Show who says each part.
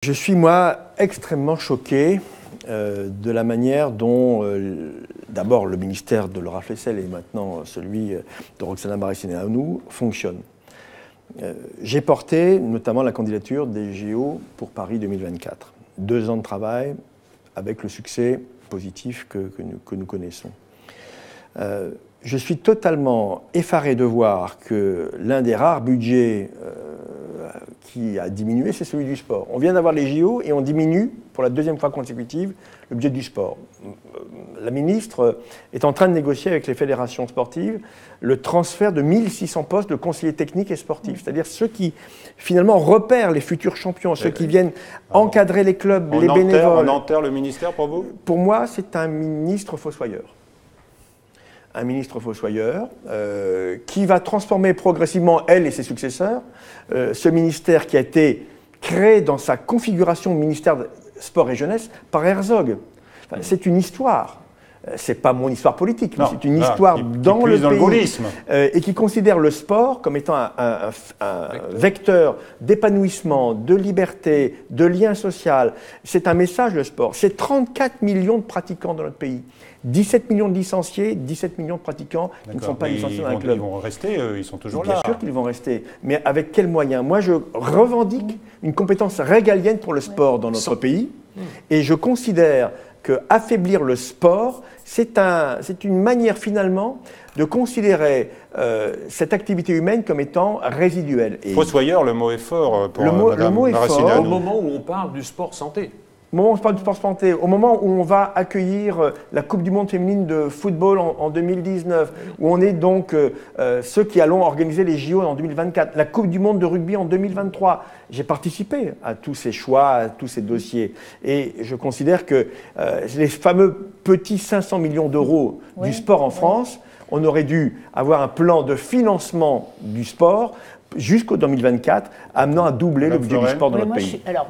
Speaker 1: Je suis, moi, extrêmement choqué de la manière dont, d'abord, le ministère de Laura Flessel et maintenant celui de Roxana Maracineanu fonctionne. J'ai porté notamment la candidature des JO pour Paris 2024. 2 ans de travail avec le succès positif que nous connaissons. Je suis totalement effaré de voir que l'un des rares budgets qui a diminué, c'est celui du sport. On vient d'avoir les JO et on diminue, pour la 2e fois consécutive, le budget du sport. La ministre est en train de négocier avec les fédérations sportives le transfert de 1600 postes de conseillers techniques et sportifs, c'est-à-dire ceux qui, finalement, repèrent les futurs champions, ceux qui viennent encadrer les clubs, les bénévoles.
Speaker 2: On enterre le ministère pour vous ?
Speaker 1: Pour moi, c'est un ministre fossoyeur. Un ministre fossoyeur qui va transformer progressivement, elle et ses successeurs, ce ministère qui a été créé dans sa configuration ministère de Sport et Jeunesse par Herzog. Enfin, c'est une histoire. C'est pas mon histoire politique, mais c'est une histoire dans le pays et qui considère le sport comme étant un vecteur d'épanouissement, de liberté, de lien social. C'est un message, le sport. C'est 34 millions de pratiquants dans notre pays. 17 millions de licenciés, 17 millions de pratiquants qui ne sont pas licenciés dans un club.
Speaker 2: Ils vont rester, ils sont toujours
Speaker 1: là.
Speaker 2: Bien
Speaker 1: sûr qu'ils vont rester, mais avec quels moyens ? Moi, je revendique une compétence régalienne pour le sport dans notre pays, et je considère qu'affaiblir le sport, c'est une manière finalement de considérer cette activité humaine comme étant résiduelle.
Speaker 2: Fossoyeur, le mot est fort pour
Speaker 1: le mot est fort
Speaker 3: au moment où on parle du sport santé.
Speaker 1: Au moment où on parle du sport santé, au moment où on va accueillir la Coupe du Monde féminine de football en 2019, où on est donc ceux qui allons organiser les JO en 2024, la Coupe du Monde de rugby en 2023. J'ai participé à tous ces choix, à tous ces dossiers. Et je considère que les fameux petits 500 millions d'euros du sport en France, on aurait dû avoir un plan de financement du sport jusqu'au 2024, amenant à doubler le budget du sport dans notre pays.